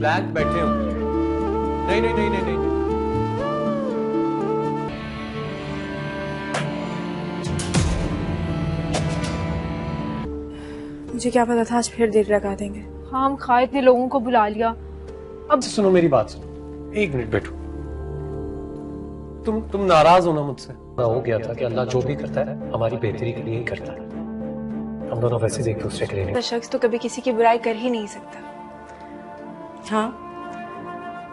Blank बैठे हो। नहीं नहीं नहीं नहीं नहीं, नहीं। मुझे क्या पता था आज फिर देर लगा देंगे। हाँ हम खा इतने लोगों को बुला लिया। अब सुनो मेरी बात सुनो, एक मिनट बैठो। तुम नाराज हो ना मुझसे? हो गया था कि अल्लाह जो भी करता है हमारी बेहतरी के लिए ही करता है। हम दोनों वैसे देख दूसरे के लिए। शख्स तो कभी किसी की बुराई कर ही नहीं सकता। हाँ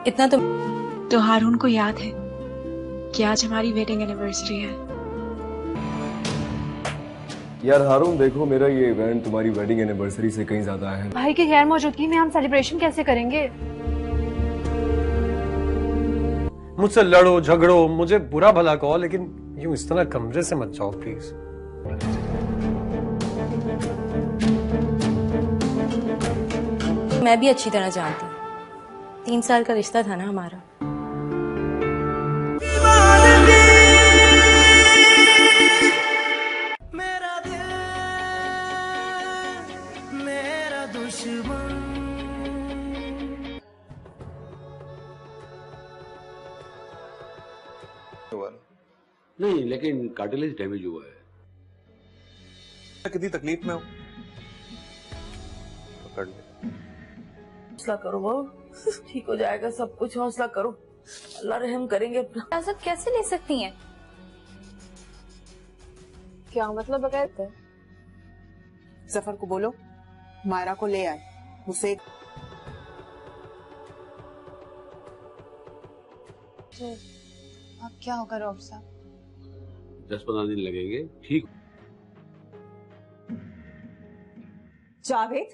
इतना तो हारून को याद है कि आज हमारी वेडिंग एनिवर्सरी है। यार हारून देखो, मेरा ये इवेंट तुम्हारी वेडिंग एनिवर्सरी से कहीं ज्यादा है। भाई की गैर मौजूदगी में हम सेलिब्रेशन कैसे करेंगे? मुझसे लड़ो झगड़ो, मुझे बुरा भला कहो, लेकिन यूं इस तरह कमरे से मत जाओ प्लीज। मैं भी अच्छी तरह जानती हूँ, 3 साल का रिश्ता था ना हमारा। मेरा दिल मेरा दुश्मन। नहीं, लेकिन कार्टिलेज डैमेज हुआ है। कितनी तकलीफ में हो? पकड़ ले। हौसला करो बहू, ठीक हो जाएगा सब कुछ। हौसला करो, अल्लाह रहम करेंगे। इजाजत कैसे ले सकती हैं? क्या मतलब बगैर? जफर को बोलो मायरा को ले आए मुझसे। तो अब क्या होगा रॉब साहब? 10-15 दिन लगेंगे, ठीक। जावेद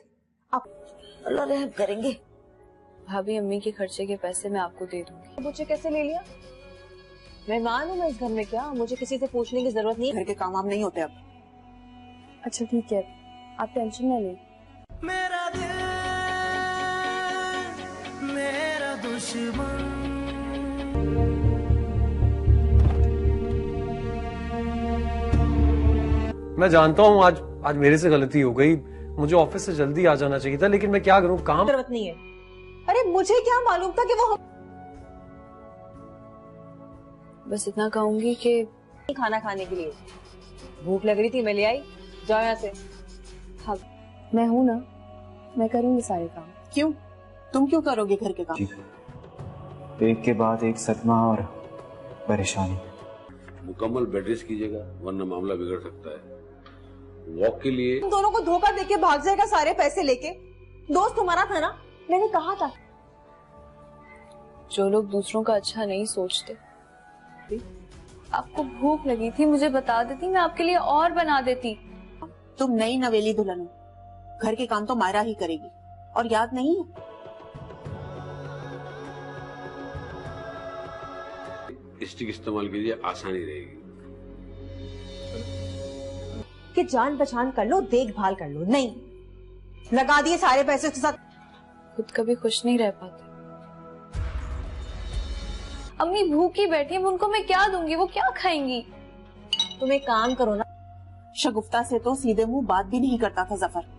अल्लाह रहम करेंगे। भाभी अम्मी के खर्चे के पैसे मैं आपको दे दूंगी। मुझे कैसे ले लिया? मेहमान हूँ मैं इस घर में, क्या मुझे किसी से पूछने की जरूरत नहीं। घर के काम वाम नहीं होते अब। अच्छा ठीक है, आप टेंशन ना लें। मेरा दिल मेरा दुश्मन। मैं जानता हूँ आज मेरे से गलती हो गई, मुझे ऑफिस से जल्दी आ जाना चाहिए था, लेकिन मैं क्या करूँ, काम। जरूरत नहीं है। अरे मुझे क्या मालूम था कि वो बस इतना कहूंगी कि खाना खाने के लिए भूख लग रही थी, मैं ले आई। जाओ यहाँ से। हाँ मैं हूँ ना, मैं करूंगी सारे काम। क्यों? तुम क्यों करोगे घर के काम? एक के बाद एक सदमा और परेशानी। मुकम्मल बेड रेस्ट कीजिएगा, वरना मामला बिगड़ सकता है। वॉक के लिए तुम दोनों को धोखा देके भाग जाएगा सारे पैसे लेके। दोस्त तुम्हारा था ना, मैंने कहा था। जो लोग दूसरों का अच्छा नहीं सोचते। आपको भूख लगी थी, मुझे बता देती, मैं आपके लिए और बना देती। तुम नई नवेली दुल्हन हो, घर के काम तो मायरा ही करेगी। और याद नहीं है? स्टिक इस्तेमाल कीजिए, आसानी रहेगी। कि जान पहचान कर लो, देखभाल कर लो, नहीं लगा दिए सारे पैसे उसके साथ। खुद कभी खुश नहीं रह पाते। अम्मी भूखी बैठी है, उनको मैं क्या दूंगी, वो क्या खाएंगी? तुम एक काम करो ना, शगुफ्ता से तो सीधे मुंह बात भी नहीं करता था जफर।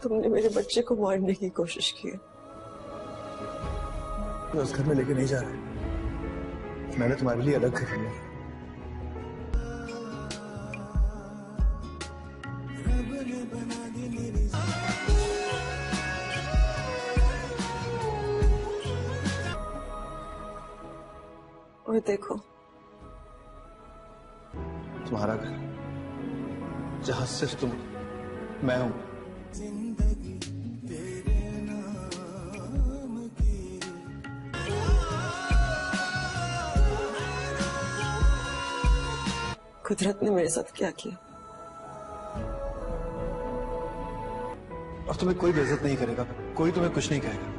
तुमने मेरे बच्चे को मारने की कोशिश की है। मैं उस घर में लेके नहीं जा रहा, मैंने तुम्हारे लिए अलग घर लिया। और देखो तुम्हारा घर, जहां सिर्फ तुम, मैं हूं। कुदरत ने मेरे साथ क्या किया? और तुम्हें कोई बेइज्जत नहीं करेगा, कोई तुम्हें कुछ नहीं कहेगा।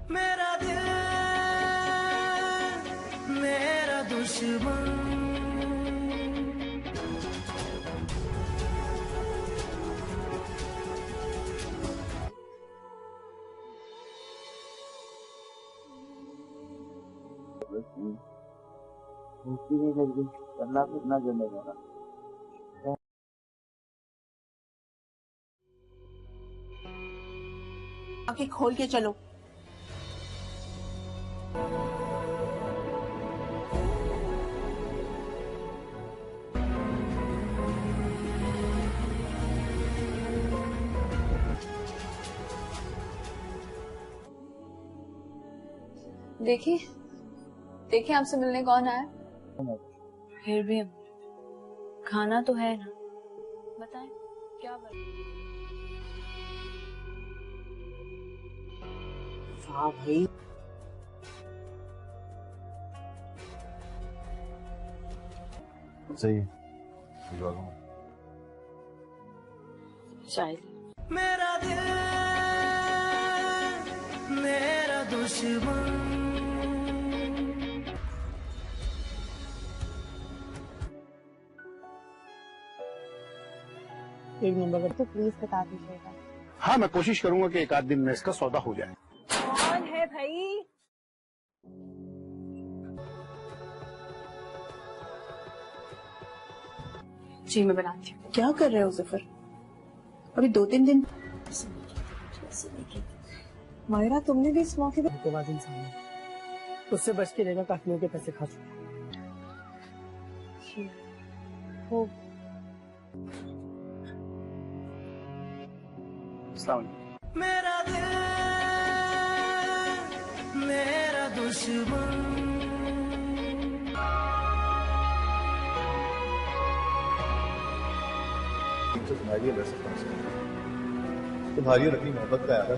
मेरा दिल दुश्मन करना कितना जमेगा ना। आंखें खोल के चलो। देखिए देखिए आपसे मिलने कौन आया। फिर भी खाना तो है ना, बताएं क्या वाह भाई, सही है। शायद मेरा दिल मेरा दुश्मन एक नंबर पर तो प्लीज बता दीजिएगा। हाँ, मैं कोशिश करूंगा कि एक आध दिन में इसका सौदा हो जाए। कौन है भाई? जी मैं बनाती हूँ। क्या कर रहे हो जफर? अभी 2-3 दिन। मायरा, तुमने भी इस मौके पर के बाद इंसान है, उससे बच के रहेगा। काफियों के पैसे खा चुका हो। मेरा दिल मेरा दुश्मन तो तुम्हारी रह सकता हूँ, तुम्हारी और अपनी मोहब्बत का याद है।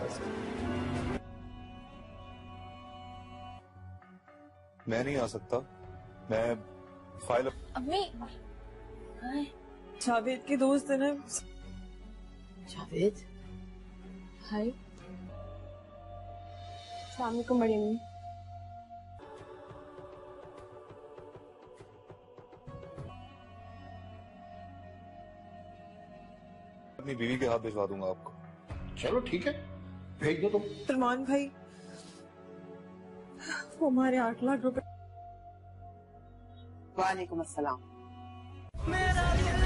मैं नहीं आ सकता, मैं फाइल अम्मी जावेद के दोस्त है ना। जावेद हाय। शाम को बड़ी अम्मी। अपनी बीवी के हाथ भिजवा दूंगा आपको। चलो ठीक है, भेज दो तुम। सलमान भाई, वो हमारे 8 लाख रुपए। वालेकुम अस्सलाम। मेरा दिल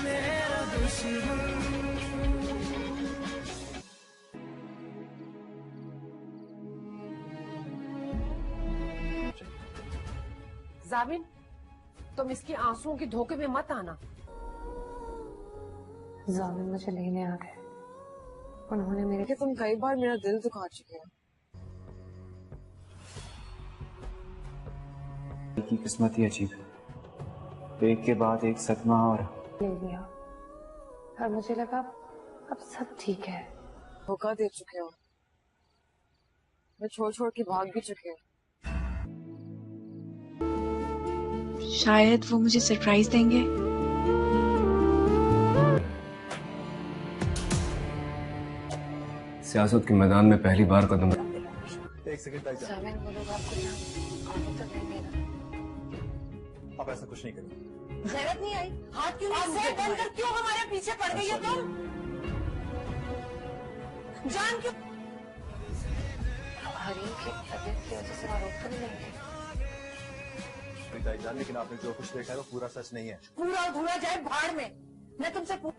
मेरा दुश्मन जाबिन, तुम इसके आंसुओं के धोखे में मत आना। जामिन मुझे लेने आ गए, उन्होंने मेरे तुम कई बार मेरा दिल दुखा चुके हो। की किस्मत ही अजीब है, एक के बाद एक सदमा और ले लिया, और मुझे लगा अब सब ठीक है। धोखा दे चुके हो, मैं छोड़ छोड़ के भाग भी चुके हो। शायद वो मुझे सरप्राइज देंगे। सियासत के मैदान में पहली बार कदम। एक सेकंड टाइम। जामिन, वो लोग आपको यहाँ आने तो नहीं देना। आप ऐसा कुछ नहीं करेंगे। जरूरत नहीं आई। हाथ क्यों नहीं बनकर क्यों हमारे पीछे पड़ गई हो तुम? जान क्यों? हरीम की तबीयत की वजह से रोक तो नहीं लेंगे। जान, लेकिन आपने जो कुछ देखा है वो पूरा सच नहीं है। पूरा अधूरा जाए भाड़ में। मैं तुमसे अच्छा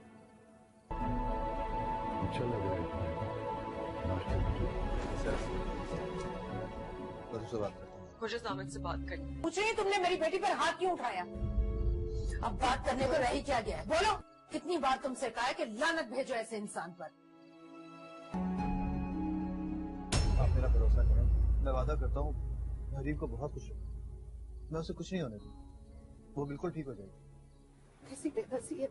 लग रहा है। से बात करता हूँ। मुझे जावेद से बात करनी। पूछ रही तुमने मेरी बेटी पर हाथ क्यों उठाया? अब बात करने को रह ही क्या गया है? बोलो, कितनी बार तुमसे कहा है कि लानत भेजो ऐसे इंसान पर। आप मेरा भरोसा करें, मैं वादा करता हूँ हरीम को बहुत खुश रखूंगा। मैं उसे कुछ नहीं होने दूंगा, वो बिल्कुल ठीक हो जाएगी। कैसी बेबसी है।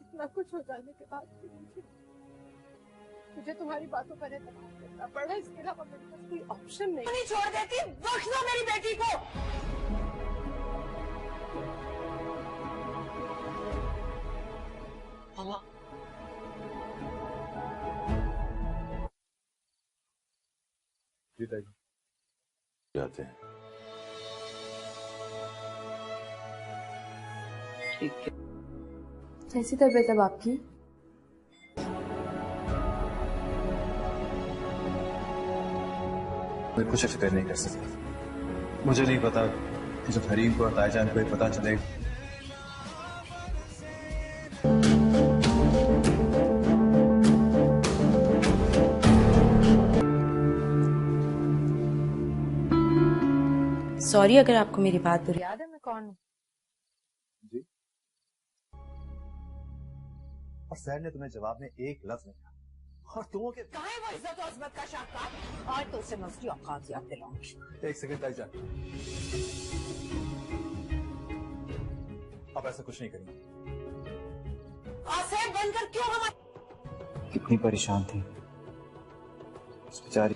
इतना कुछ हो जाने के बाद भी मुझे तुम्हारी बातों पर एतमाद करना पड़ा। इसके अलावा मेरे पास कोई ऑप्शन नहीं छोड़ देती। बख्श दो मेरी बेटी को। मामा जाते हैं। ठीक है। कैसी तबीयत है आपकी? मैं कुछ फिक्र नहीं कर सकता। मुझे नहीं पता कि जब हरीम को और ताईजान को पता चलेगा सॉरी अगर आपको मेरी बात बुरी याद है मैं कौन हूँ? जी। और सर ने तुम्हें जवाब में एक लफ्ज नहीं कहा और तुमों के कहाँ है वो इज्जत और अजमत का शाहकार? आज तो उसे मैं उसकी औकात याद दिलाऊंगी। एक सेकंड ताईजान, आप ऐसा कुछ नहीं करेंगे। आसेब बनकर क्यों हमारे कितनी परेशान थी उस बेचारी।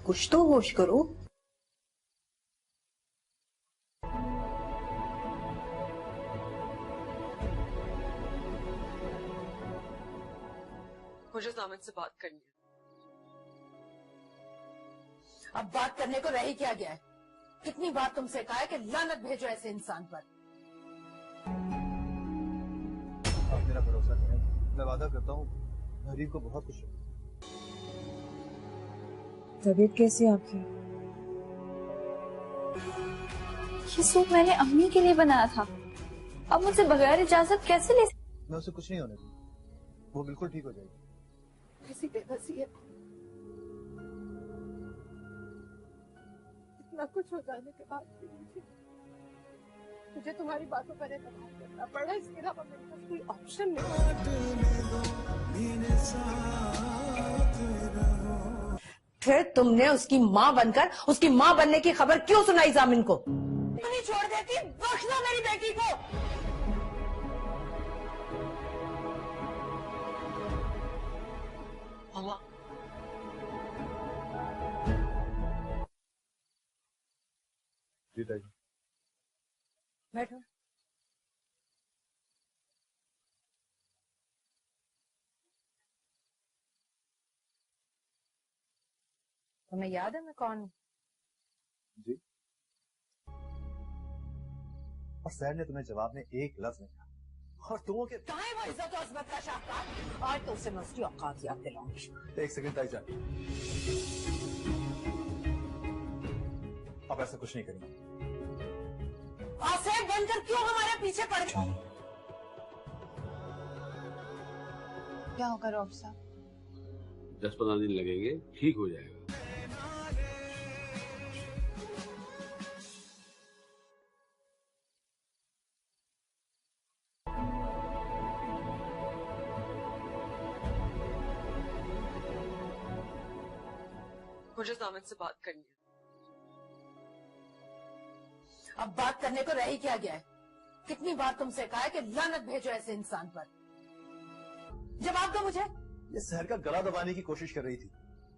कुछ तो होश करो। मुझे सामिन से बात करनी है। अब बात करने को रह ही क्या गया है? कितनी बार तुमसे कहा है कि लानत भेजो ऐसे इंसान पर। आप मेरा भरोसा करें, मैं वादा करता हूँ हरीम को बहुत खुश रखूंगा। तबीयत कैसी है आपकी? ये सूप मैंने अम्मी के लिए बनाया था। अब मुझसे बगैर इजाजत कैसे ले? मैं उसे कुछ नहीं होने दूंगा, वो बिल्कुल ठीक हो जाएगी। ऐसी बेबसी है, इतना कुछ हो जाने के बाद भी मुझे तुम्हारी बातों पर एतमाद करना पड़ा। इसके अलावा मेरे पास कोई ऑप्शन नहीं। फिर तुमने उसकी माँ बनकर उसकी माँ बनने की खबर क्यों सुनाई जामिन को? नहीं छोड़ देती, बख्श दो मेरी बेटी को। बैठो। तुम्हें याद है मैं कौन हूँ? जी। और सर ने तुम्हें जवाब में एक लफ्ज नहीं कहा और तुमों के कहाँ है वो इज्जत और अजमत का शाहकार? आज तो उसे मैं उसकी औकात याद दिलाऊंगी। एक सेकंड ताईजान, आप ऐसा कुछ नहीं करेंगे। आसेब बनकर क्यों हमारे पीछे पड़ गए? क्या होगा रॉब साहब? 10-15 दिन लगेंगे, ठीक हो जाएगा। मुझे सामिन से बात करनी है। अब बात करने को रह ही क्या गया है? कितनी बार तुमसे कहा है कि लानत भेजो ऐसे इंसान पर। जवाब दो मुझे। ये शहर का गला दबाने की कोशिश कर रही थी,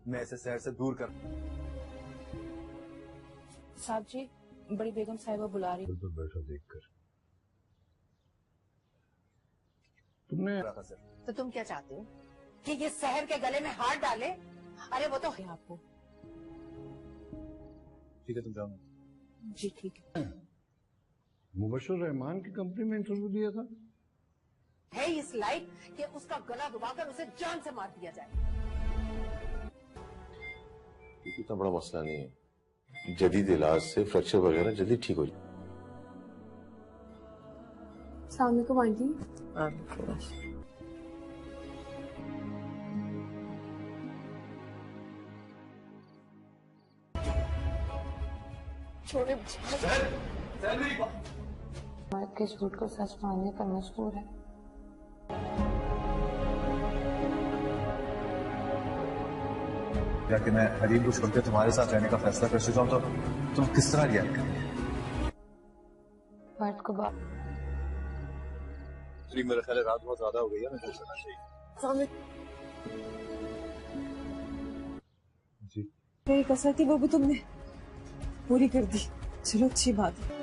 मैं इसे शहर से दूर कर। साहब जी, बड़ी बेगम साहिबा बुला रही। बिल्कुल बैठा देखकर तुमने। तो तुम क्या चाहते हो कि ये शहर के गले में हाथ डाले? अरे वो तो है आपको। ठीक है, तुम जाओ। जी ठीक है। मुबशर रहमान की कंपनी में इंटरव्यू दिया था। है इस लायक कि उसका गला दबाकर उसे जान से मार दिया जाए। इतना बड़ा मसला नहीं है, जदीद इलाज से फ्रैक्चर वगैरह जल्दी ठीक हो जाए। अस्सलाम वालेकुम आंटी। छोड़े मर्द के झूठ को सच मानने पर मजबूर है। कि मैं हरीम को छोड़कर तुम्हारे साथ रहने का फैसला कर चुका हूं, तो तुम किस तरह रिएक्ट करोगे? मर्द को मेरा ख्याल है रात बहुत ज्यादा हो गई है, मैं सोच रहा चाहिए। जी। मेरी कसर थी, वो भी तुमने पूरी कर दी। चलो अच्छी बात है।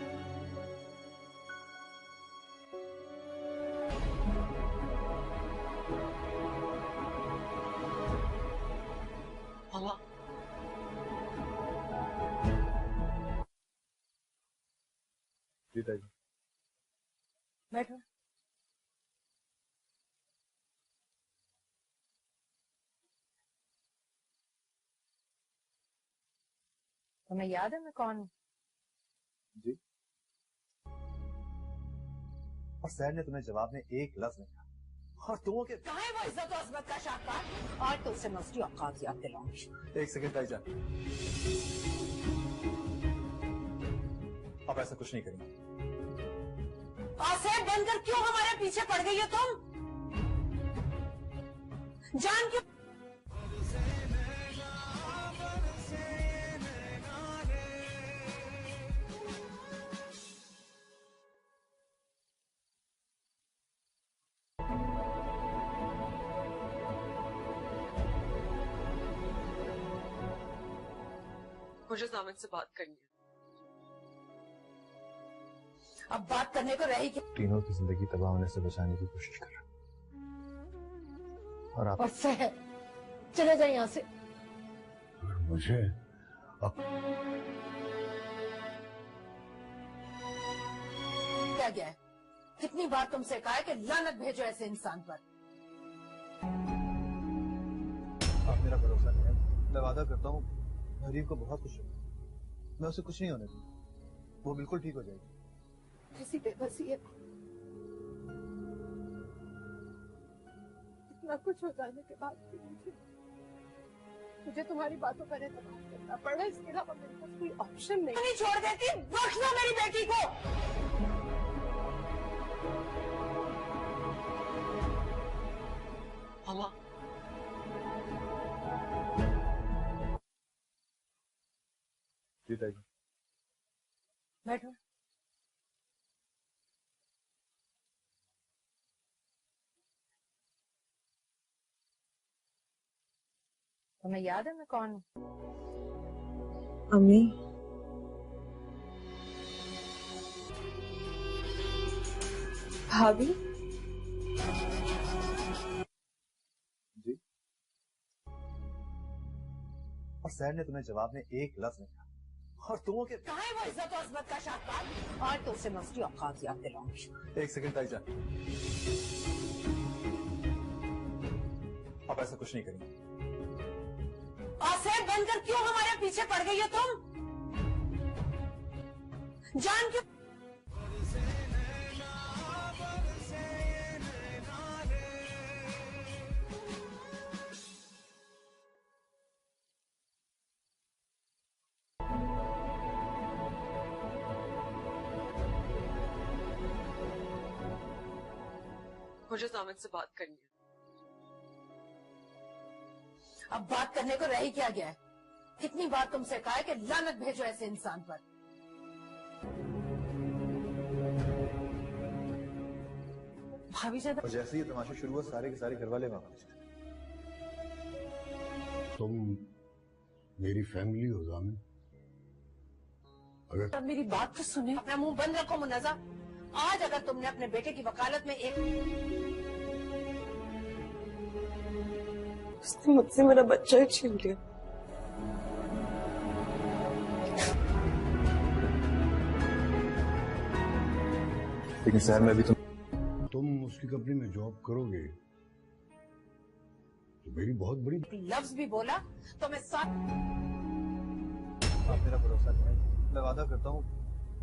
बैठो। तुम्हें याद है मैं कौन हूँ? जी। और सैर ने तुम्हें जवाब में एक लफ्ज नहीं कहा और तुम के कहाँ है वो इज्जत और अजमत का शाहकार? आज तो उसे मैं उसकी औकात याद दिलाऊंगी। एक सेकंड ताईजान, अब ऐसा कुछ नहीं करेंगे। आसेब बनकर क्यों हमारे पीछे पड़ गई हो तुम? जान क्यों? मुझे जामिन से बात करनी है। अब बात करने को रही कि तीनों की जिंदगी तबाह होने से बचाने की कोशिश कर रहा और आप सहर चले जाए यहाँ से। मुझे क्या गया है? कितनी बार तुमसे कहा है कि लानत भेजो ऐसे इंसान पर। आप मेरा भरोसा नहीं है। मैं वादा करता हूँ हरीफ को बहुत खुश होगा। मैं उसे कुछ नहीं होने दूंगा, वो बिल्कुल ठीक हो जाएगी। ऐसी बेबसी है, इतना कुछ हो जाने के बाद भी मुझे तुम्हारी बातों पर एतमाद करना पड़ा। इसके अलावा मेरे पास कोई ऑप्शन नहीं छोड़ देती। बख्श दो मेरी बेटी को। मामा जी ताईजान। बैठो। तुम्हें याद है मैं कौन हूँ? अम्मी, भाभी, जी। और सैर ने तुम्हें जवाब में एक लफ्ज नहीं कहा और तुम के कहाँ है वो इज्जत और अजमत का शाहकार? आज तो उसे मैं उसकी औकात याद दिलाऊंगी। एक सेकंड ताईजान, अब ऐसा कुछ नहीं करेंगे। आसेब बनकर क्यों हमारे पीछे पड़ गई हो तुम? जान क्यों? मुझे जामिन से बात करनी है। अब बात करने को रही क्या गया है? कितनी बार तुमसे कहा है कि लानत भेजो ऐसे इंसान पर। भाभी ज्यादा और जैसे ही ये तमाशा शुरू हुआ सारे के सारे घर वाले वहां पहुंच गए। तुम मेरी फैमिली हो जामिन। अगर अब मेरी बात तो सुने। अपना मुंह बंद रखो मुन्नजा। आज अगर तुमने अपने बेटे की वकालत में एक उसने मुझसे मेरा बच्चा ही छीन लिया। लेकिन सर मैं भी तुम उसकी कंपनी में जॉब करोगे तो मेरी बहुत बड़ी लफ्ज भी बोला तो मैं साथ। आप मेरा भरोसा नहीं है। मैं वादा करता हूँ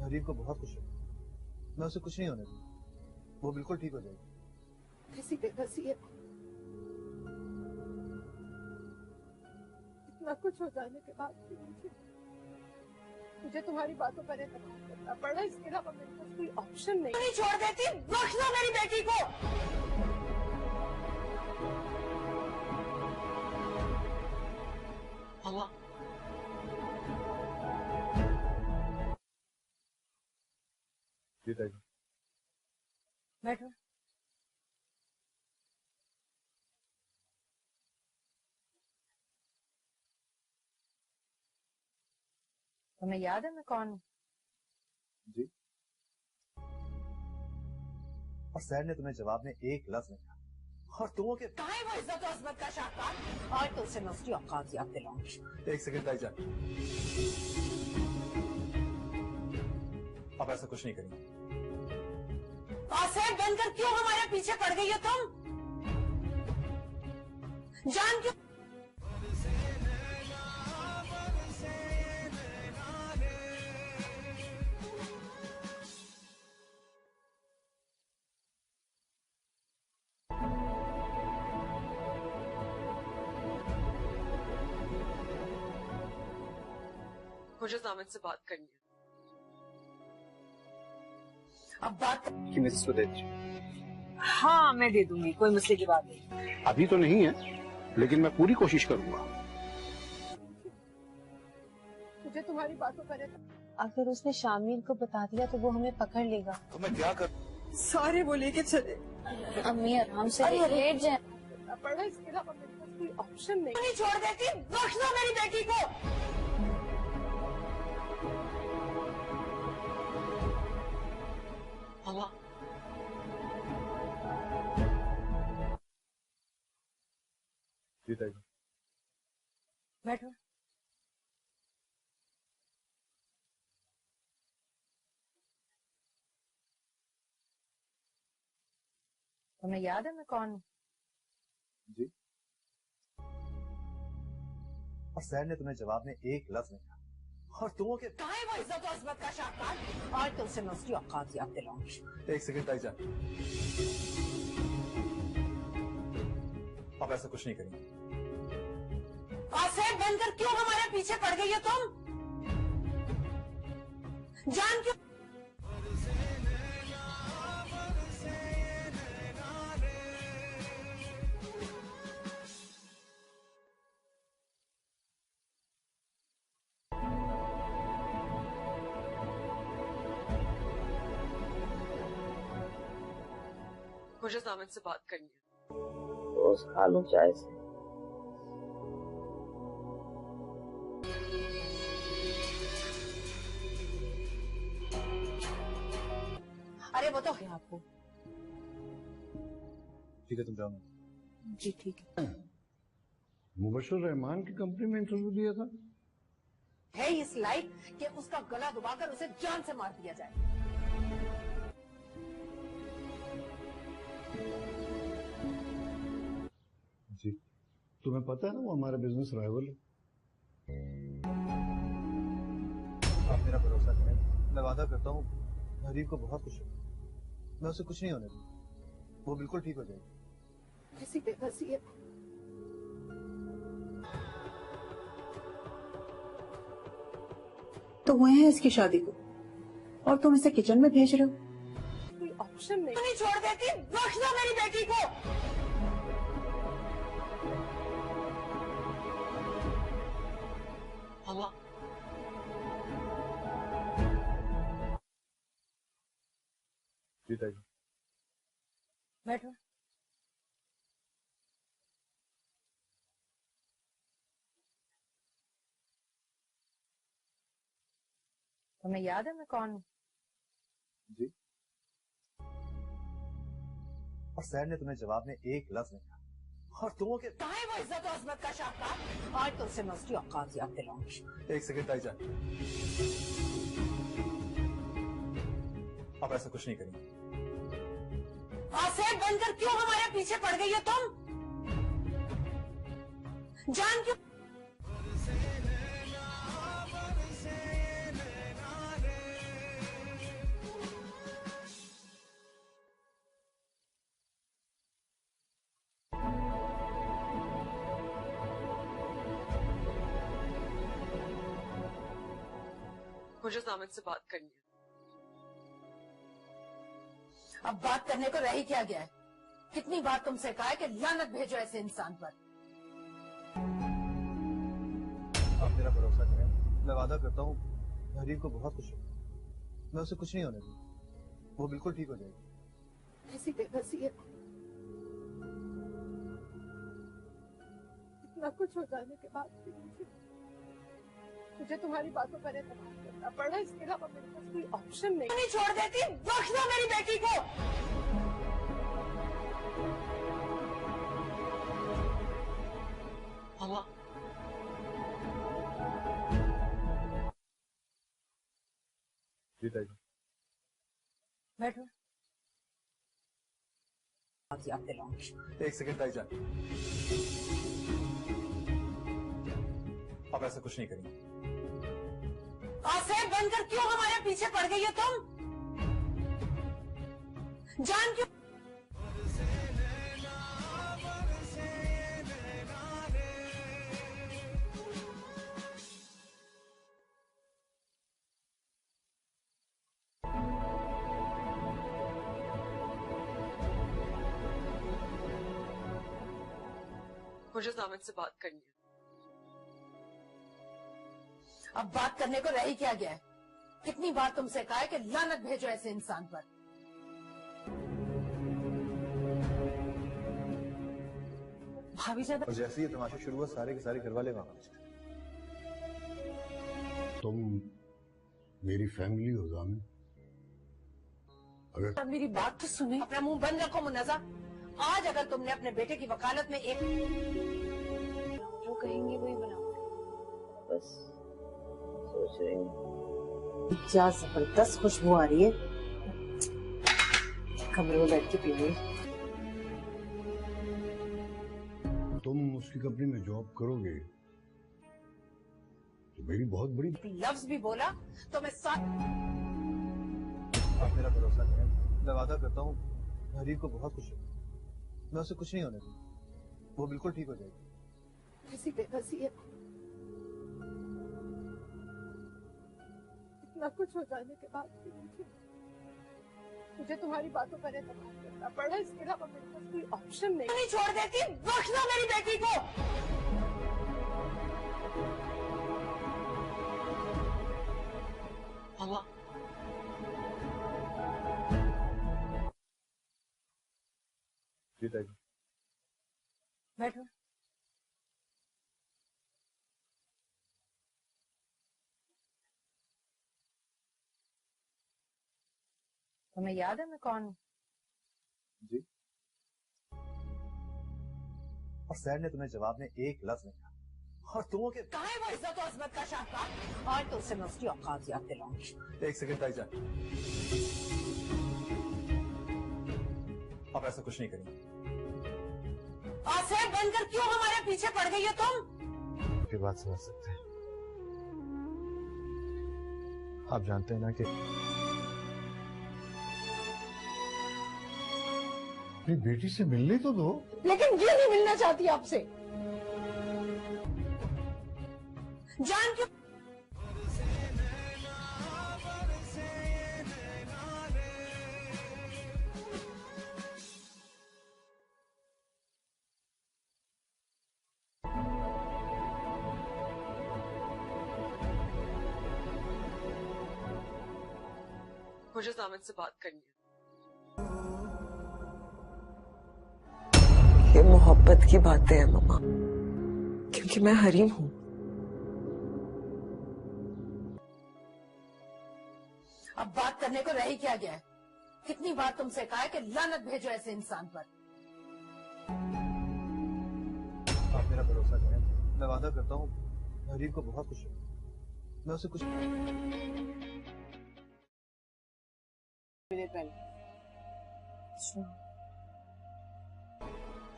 हरीफ को बहुत खुश होगा। मैं उसे कुछ नहीं होने दूंगा, वो बिल्कुल ठीक हो जाएगी। ऐसी बेबसी है, इतना कुछ हो जाने के बाद भी मुझे तुम्हारी बातों पर एतमाद करना पड़ा। इसके अलावा मेरे पास कोई ऑप्शन नहीं छोड़ देती। बख्श दो मेरी बेटी को। मामा जी ताईजान। बैठो। तुम्हें याद है मैं कौन हूँ? जी। और सैर ने तुम्हें जवाब में एक लफ्ज नहीं कहा और तुम के कहाँ है वो इज्जत और अजमत का शाहकार? आज तो उसे मैं उसकी औकात याद दिलाऊंगी। एक सेकंड ताईजान, अब ऐसा कुछ नहीं करेंगे। आसेब बनकर क्यों हमारे पीछे पड़ गई हो तुम? जान क्यों? मुझे जामिद से बात करनी है। अब बात कि मिसेस को दे दीजिए। हाँ मैं दे दूंगी, कोई मसले की बात नहीं। अभी तो नहीं है, लेकिन मैं पूरी कोशिश करूंगा। मुझे तुम्हारी बातों पर अगर उसने शामिल को बता दिया तो वो हमें पकड़ लेगा। तो मैं क्या कर? सारे वो लेके चले। अम्मी आराम से लेट जाए। पड़ा, इसके अलावा मेरे पास कोई ऑप्शन नहीं। नहीं छोड़ देती, बख्श दो मेरी बेटी को। मामा जी ताई। बैठो। तुम्हें याद है मैं कौन हूँ? जी। और सैर ने तुम्हें जवाब में एक लफ्ज नहीं कहा, और तुमों के कहाँ है वो इज्जत और इस्मत का शाहकार? आज तुमसे मैं उसकी औकात याद दिलाऊंगी। एक सेकंड ताई जान, आप ऐसा कुछ नहीं करेंगे। आसेब बनकर क्यों हमारे पीछे पड़ गई हो तुम? जान क्यों? मुझे जामिद से बात करनी है। रोज खा लूं चाय से। अरे वो तो है आपको। ठीक है तुम जाओ। जी ठीक है। मुबशर रहमान की कंपनी में इंटरव्यू दिया था। है इस लायक कि उसका गला दबाकर उसे जान से मार दिया जाए। जी, तुम्हें पता है ना वो हमारा बिजनेस राइवल है। आप मेरा भरोसा करें, मैं वादा करता हूँ हरीफ को बहुत खुश होगा। मैं उसे कुछ नहीं होने दूंगा, वो बिल्कुल ठीक हो जाएगी। ऐसी बेबसी है। तो हुए हैं इसकी शादी को और तुम इसे किचन में भेज रहे हो? कोई ऑप्शन नहीं। नहीं छोड़ देती, बख्श दो मेरी बेटी को। मामा जी ताई। बैठो। तुम्हें याद है मैं कौन हूँ? जी। और सैर ने तुम्हें जवाब में एक लफ्ज नहीं कहा, और तुमों के कहाँ है वो इज्जत और इस्मत का शाहकार? आज तुमसे मैं उसकी औकात याद दिलाऊंगी। एक सेकंड ताई जान, आप ऐसा कुछ नहीं करेंगे। आसेब बनकर क्यों हमारे पीछे पड़ गई हो तुम? जान क्यों? मुझे जामिद से बात करनी है। अब बात करने को रह ही क्या गया है? कितनी बार तुमसे कहा है कि लानत भेजो ऐसे इंसान पर। आप मेरा भरोसा करें, मैं वादा करता हूँ हरीफ को बहुत खुश होगा। मैं उसे कुछ नहीं होने दूंगा, वो बिल्कुल ठीक हो जाएगी। ऐसी बेबसी है। इतना कुछ हो जाने के बाद भी मुझे तुम्हारी बातों पर एतमाद करना पड़ा। इसके अलावा मेरे पास कोई ऑप्शन नहीं। नहीं छोड़ देती, बख्श दो मेरी बेटी को। मामा जी ताई। बैठो। याद दिलाऊंगी। एक सेकंड ताईजान, आप ऐसा कुछ नहीं करेंगे। आसेफ बनकर क्यों हमारे पीछे पड़ गई है तुम? जान क्यों? मुझे जामिद से बात करनी है। अब बात करने को रह ही क्या गया है? कितनी बार तुमसे कहा है कि लानत भेजो ऐसे इंसान पर। भाभी ज्यादा और जैसे ही तमाशा शुरू हुआ सारे के सारे घर वाले वहां पहुंच गए। तुम मेरी फैमिली हो जामिन। अगर मेरी बात तो सुने, अपना मुंह बंद रखो मुन्नजा। आज अगर तुमने अपने बेटे की वकालत में एक जो कहेंगे वही बनाओ। बस सोच रही हूँ। क्या जबरदस्त खुशबू आ रही है। कमरे में बैठ के पी ली। तुम उसकी कंपनी में जॉब करोगे तो मेरी बहुत बड़ी लफ्ज भी बोला तो मैं साथ। आप मेरा भरोसा करें, मैं वादा करता हूँ हरीफ को बहुत खुश है। मैं उसे कुछ नहीं होने दूंगा, वो बिल्कुल ठीक हो जाएगी। ऐसी बेबसी है, इतना कुछ हो जाने के बाद भी मुझे तुम्हारी बातों पर एतमाद करना पड़ा। इसके अलावा मेरे पास कोई ऑप्शन नहीं। छोड़ देती, बख्श दो मेरी बेटी को। मामा, बैठो। तुम्हें याद है मैं कौन हूँ? जी। और सैर ने तुम्हें जवाब में एक लफ्ज नहीं कहा और तुम के कहाँ है वो इज्जत और अजमत का शाहकार? आज तो उससे मैं उसकी औकात याद दिलाऊंगी। एक सेकंड ताईजान, आप ऐसा कुछ नहीं करेंगे। आसेफ बनकर क्यों हमारे पीछे पड़ गई है तुम? आपकी बात समझ सकते हैं। आप जानते हैं ना कि अपनी बेटी से मिलने तो दो। लेकिन ये नहीं मिलना चाहती आपसे। जान क्यों? मुझे जामिद से बात करनी है। ये मोहब्बत की बातें हैं मामा, क्योंकि मैं हरीम हूँ। अब बात करने को रह ही क्या गया है? कितनी बार तुमसे कहा है कि लानत भेजो ऐसे इंसान पर। आप मेरा भरोसा करें, मैं वादा करता हूँ हरीफ को बहुत खुश है। मैं उसे कुछ पहले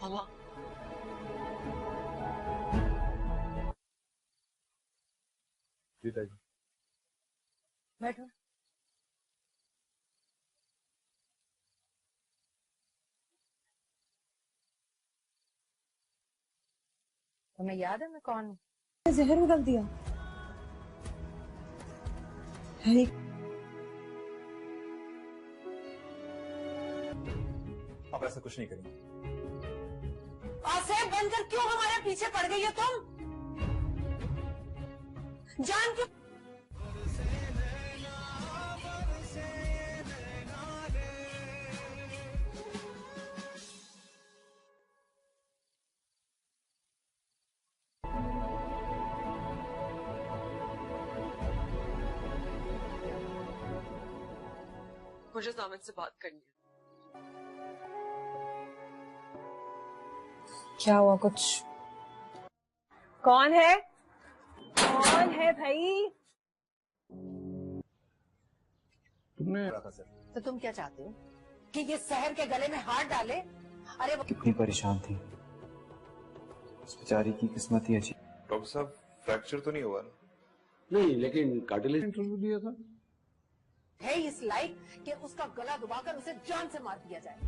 मामा, बैठो। तुम्हें याद है मैं कौन हूँ? जहर उगल दिया। आप ऐसा कुछ नहीं करेंगे। आसेफ बनकर क्यों हमारे पीछे पड़ गई है तुम? जान क्यों? मुझे जामिद से बात करनी है। क्या हुआ? कुछ? कौन है? कौन है भाई? तुमने तो तुम क्या चाहते हो कि ये शहर के गले में हाथ डाले अरे कितनी परेशान थी, उस बेचारी की किस्मत ही अजीब। डॉक्टर साहब फ्रैक्चर तो नहीं हुआ ना? नहीं, लेकिन कार्टिलेज इंटरव्यू दिया था। है इस लायक कि उसका गला दबाकर उसे जान से मार दिया जाए।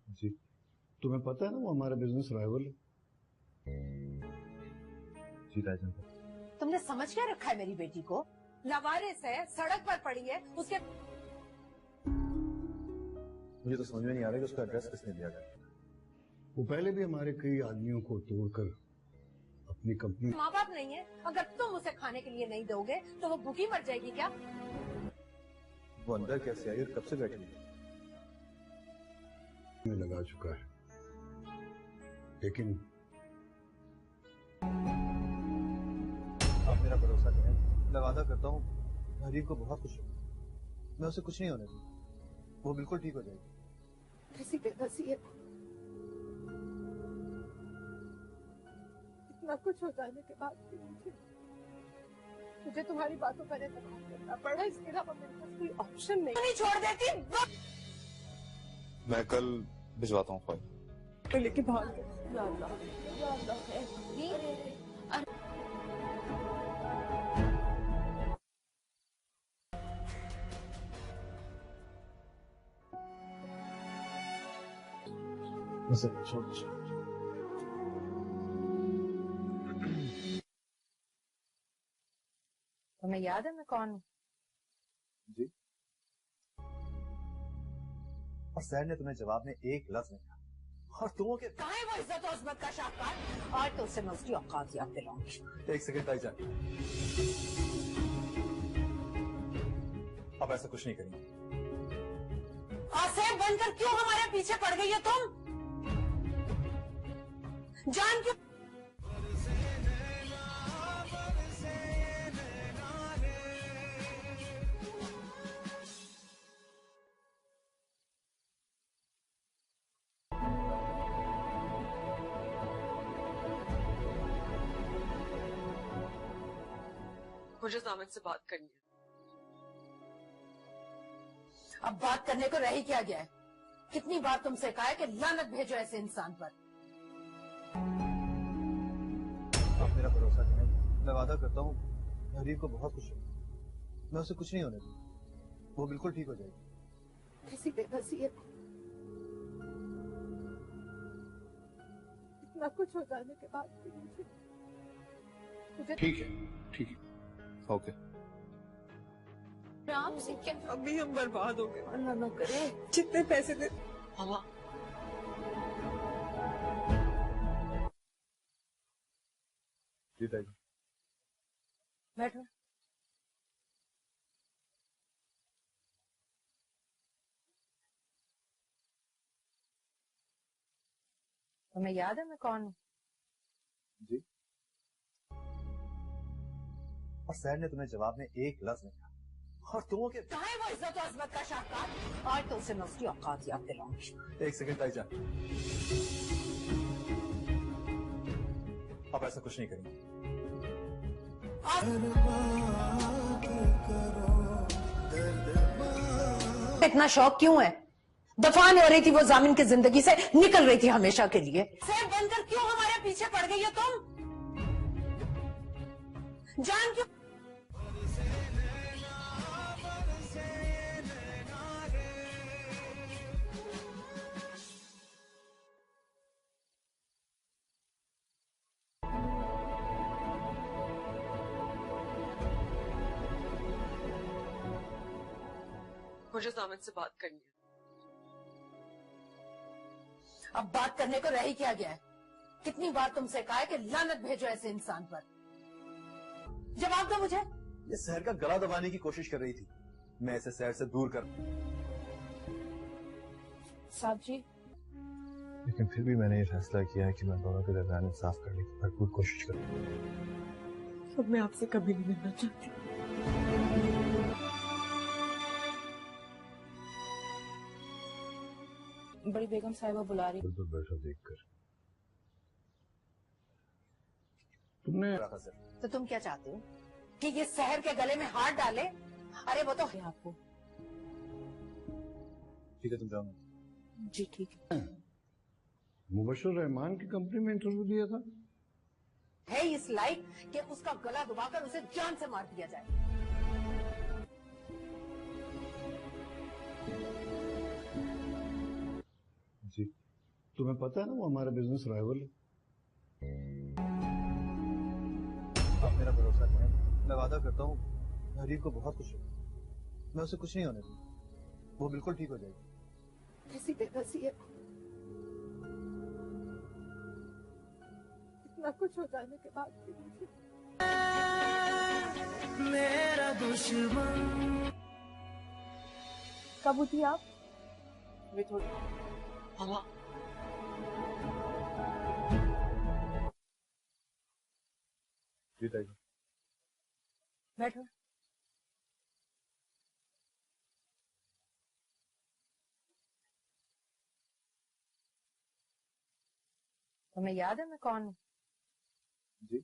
जी, तुम्हें पता है ना वो हमारा बिजनेस राइवल है। जी राजन, तुमने समझ क्या रखा है मेरी बेटी को? लवारिस है, सड़क पर पड़ी है, उसके मुझे तो समझ में नहीं आ रहा कि उसका एड्रेस किसने दिया था। वो पहले भी हमारे कई आदमियों को तोड़कर अपनी कंपनी। माँ बाप नहीं है, अगर तुम उसे खाने के लिए नहीं दोगे तो वो भूखी मर जाएगी क्या? वो अंदर कैसे आई और कब से बैठी है? में लगा चुका है, लेकिन आप मेरा भरोसा करें, मैं वादा करता हूँ हरीफ को बहुत खुश हूँ। मैं उसे कुछ नहीं होने दूँ, वो बिल्कुल ठीक हो जाएगी। कैसी बेबसी है, इतना कुछ हो जाने के बाद भी मुझे तुम्हारी बातों पर एतमाद करना पड़ा। इसके अलावा मेरे पास कोई ऑप्शन नहीं छोड़ देती। मैं कल भिजवाता हूँ फाइल। तो लेके भाग गए। तुम्हें याद है मैं कौन हूँ? जी, और सर ने तुम्हें जवाब में एक लफ्ज नहीं कहा, और तुम के कहाँ है वो इज्जत और उस्मत का शाहकार? आज तो उससे मैं उसकी औकात याद दिलाऊंगी। एक सेकंड ताईजान, अब ऐसा कुछ नहीं करेंगे। आसेफ बनकर क्यों हमारे पीछे पड़ गई हो तुम? जान क्यों? मुझे जामिद से बात करनी है। अब बात करने को रह ही क्या गया है? कितनी बार तुमसे कहा है कि लानत भेजो ऐसे इंसान पर। आप मेरा भरोसा करें, मैं वादा करता हूँ हरीफ को बहुत खुश हूँ। मैं उसे कुछ नहीं होने दूँ, वो बिल्कुल ठीक हो जाएगी। कैसी बेबसी है, इतना कुछ हो जाने के बाद भी मुझे ठीक है, ठीक है, ओके। राम से क्या? अभी हम बर्बाद हो गए। अल्लाह न करे। जितने पैसे दे मामा। जी ताईजान, बैठो। तुम्हें याद है मैं कौन हूँ? जी, और सर ने तुम्हें जवाब में एक लफ्ज नहीं कहा, और तुम के कहाँ है वो इज्जत और उस्मत का शाहकार? आज तो उसे मैं उसकी औकात याद दिलाऊंगी। एक सेकंड ताईजान, अब ऐसा कुछ नहीं करेंगे। इतना शौक क्यों है? दफा नहीं हो रही थी वो जामिन की जिंदगी से, निकल रही थी हमेशा के लिए। सेब बनकर क्यों हमारे पीछे पड़ गई हो तुम? जान क्यों? मुझे जामिद से बात करनी है। अब बात करने को रह ही क्या गया है? कितनी बार तुमसे कहा है कि लानत भेजो ऐसे इंसान पर। जवाब दो मुझे। ये शहर का गला दबाने की कोशिश कर रही थी, मैं इसे शहर से दूर कर। साहब जी, लेकिन फिर भी मैंने ये फैसला किया है कि मैं दोनों के दरमियान इंसाफ करने की भरपूर कोशिश करूंगा। अब मैं आपसे कभी नहीं मिलना चाहती। बड़ी बेगम साहिबा बुला रही। बिल्कुल बैठा देखकर तुमने। तो तुम क्या चाहते हो कि ये शहर के गले में हाथ डाले? अरे वो तो है आपको। ठीक है, तुम जाओ। जी ठीक है। मुबशर रहमान की कंपनी में इंटरव्यू दिया था। है इस लायक कि उसका गला दबाकर उसे जान से मार दिया जाए। जी, तुम्हें पता है ना वो हमारा बिजनेस राइवल है। आप मेरा भरोसा करें, मैं वादा करता हूँ हरीफ को बहुत कुछ होगा, मैं उसे कुछ नहीं होने दूंगा, वो बिल्कुल ठीक हो जाएगी। कैसी बेबसी है, इतना कुछ हो जाने के बाद भी मेरा दुश्मन। कब उठी आप? वे थोड़ी हवा। जी ताई। बैठो। तुम्हें याद है मैं कौन हूँ? जी।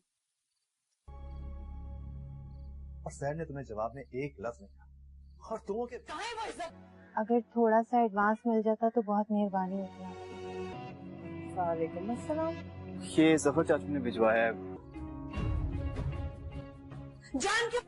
और सैर ने तुम्हें जवाब में एक लफ्ज नहीं कहा, और तुमों के कहाँ है वो इज्जत? अगर थोड़ा सा एडवांस मिल जाता तो बहुत मेहरबानी होती आपकी। वालेकुम अस्सलाम। ये जफर चाचू ने भिजवाया है। जान क्यों?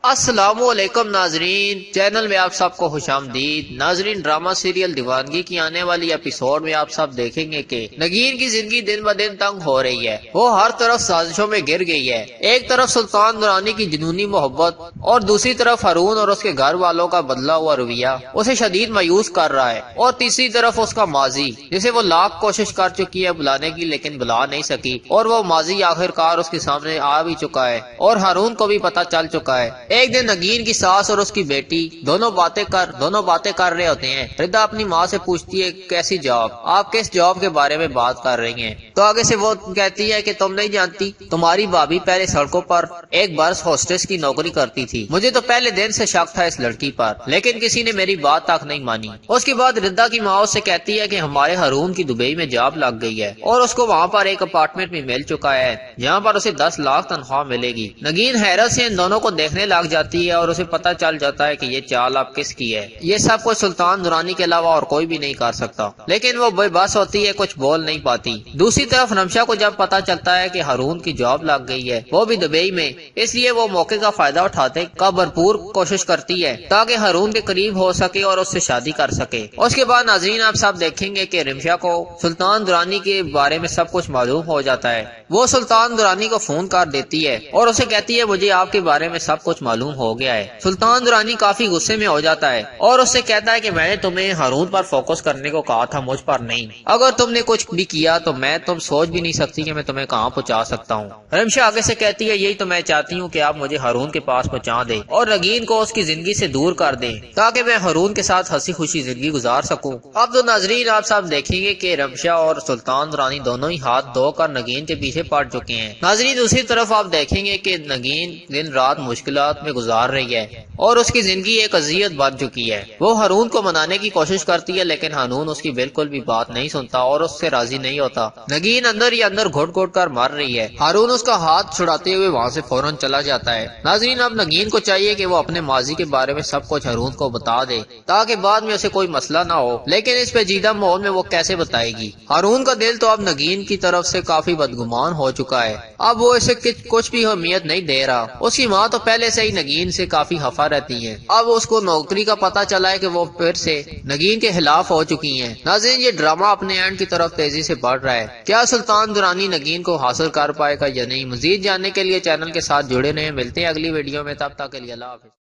अस्सलामुअलैकुम नाजरीन, चैनल में आप सबको खुशामदीद। नाजरीन, ड्रामा सीरियल दीवानगी की आने वाली एपिसोड में आप सब देखेंगे कि नगीन की जिंदगी दिन ब दिन तंग हो रही है। वो हर तरफ साजिशों में गिर गई है। एक तरफ सुल्तान दुरानी की जुनूनी मोहब्बत और दूसरी तरफ हारून और उसके घर वालों का बदला हुआ रवैया उसे शदीद मायूस कर रहा है, और तीसरी तरफ उसका माजी जिसे वो लाख कोशिश कर चुकी है बुलाने की, लेकिन बुला नहीं सकी, और वो माजी आखिरकार उसके सामने आ भी चुका है और हारून को भी पता चल चुका है। एक दिन नगीन की सास और उसकी बेटी दोनों बातें कर रहे होते हैं। रिदा अपनी माँ से पूछती है, कैसी जॉब, आप किस जॉब के बारे में बात कर रही हैं? तो आगे से वो कहती है कि तुम नहीं जानती, तुम्हारी भाभी पहले सड़कों पर एक बस होस्टेस की नौकरी करती थी। मुझे तो पहले दिन से शक था इस लड़की पर, लेकिन किसी ने मेरी बात तक नहीं मानी। उसके बाद रिदा की माँ उससे कहती है कि हमारे हारून की दुबई में जॉब लग गई है और उसको वहाँ पर एक अपार्टमेंट में मिल चुका है जहाँ पर उसे 10 लाख तनख्वाह मिलेगी। नगीन हैरत से इन दोनों को देखने लग जाती है और उसे पता चल जाता है कि ये चाल अब किसकी है। ये सब कुछ सुल्तान दुरानी के अलावा और कोई भी नहीं कर सकता, लेकिन वो बेबस होती है, कुछ बोल नहीं पाती। दूसरी तरफ रमशा को जब पता चलता है कि हारून की जॉब लग गई है, वो भी दुबई में, इसलिए वो मौके का फायदा उठाते का भरपूर कोशिश करती है ताकि हारून के करीब हो सके और उससे शादी कर सके। उसके बाद नाज़रीन आप सब देखेंगे कि रमशा को सुल्तान दुरानी के बारे में सब कुछ मालूम हो जाता है। वो सुल्तान दुरानी को फोन कर देती है और उसे कहती है, मुझे आपके बारे में सब कुछ मालूम हो गया है। सुल्तान दुरानी काफी गुस्से में हो जाता है और उससे कहता है कि मैंने तुम्हें हारून पर फोकस करने को कहा था, मुझ पर नहीं। अगर तुमने कुछ भी किया तो तुम सोच भी नहीं सकती कि मैं तुम्हें कहाँ पहुँचा सकता हूँ। रमशा आगे से कहती है, यही तो मैं चाहती हूँ कि आप मुझे हारून के पास पहुँचा दे और नगीन को उसकी जिंदगी से दूर कर दे ताकि मैं हारून के साथ हंसी खुशी जिंदगी गुजार सकूँ। अब तो नाजरीन आप सब देखेंगे कि रमशा और सुल्तान दुरानी दोनों ही हाथ धोकर नगीन के पीछे पड़ चुके हैं। नाजरीन दूसरी तरफ आप देखेंगे कि नगीन दिन रात मुश्किलात में गुजार रही है और उसकी जिंदगी एक अजियत बन चुकी है। वो हारून को मनाने की कोशिश करती है, लेकिन हारून उसकी बिल्कुल भी बात नहीं सुनता और उससे राजी नहीं होता। नगीन अंदर ही अंदर घुट घुट कर मर रही है। हारून उसका हाथ छुड़ाते हुए वहाँ से फौरन चला जाता है। नाजरीन अब नगीन को चाहिए कि वो अपने माजी के बारे में सब कुछ हारून को बता दे ताकि बाद में उसे कोई मसला ना हो, लेकिन इस पेचीदा माहौल में वो कैसे बताएगी? हारून का दिल तो अब नगीन की तरफ से काफी बदगुमान हो चुका है। अब वो इसे कुछ भी अहमियत नहीं दे रहा। उसकी माँ तो पहले से ही नगीन से काफी खफा रहती है। अब उसको नौकरी का पता चला है कि वो फिर से नगीन के खिलाफ हो चुकी हैं। नाज़रीन ये ड्रामा अपने एंड की तरफ तेजी से बढ़ रहा है। क्या सुल्तान दुरानी नगीन को हासिल कर पाएगा या नहीं? मजीद जानने के लिए चैनल के साथ जुड़े रहे। मिलते हैं अगली वीडियो में, तब तक के लिए अल्लाह हाफिज़।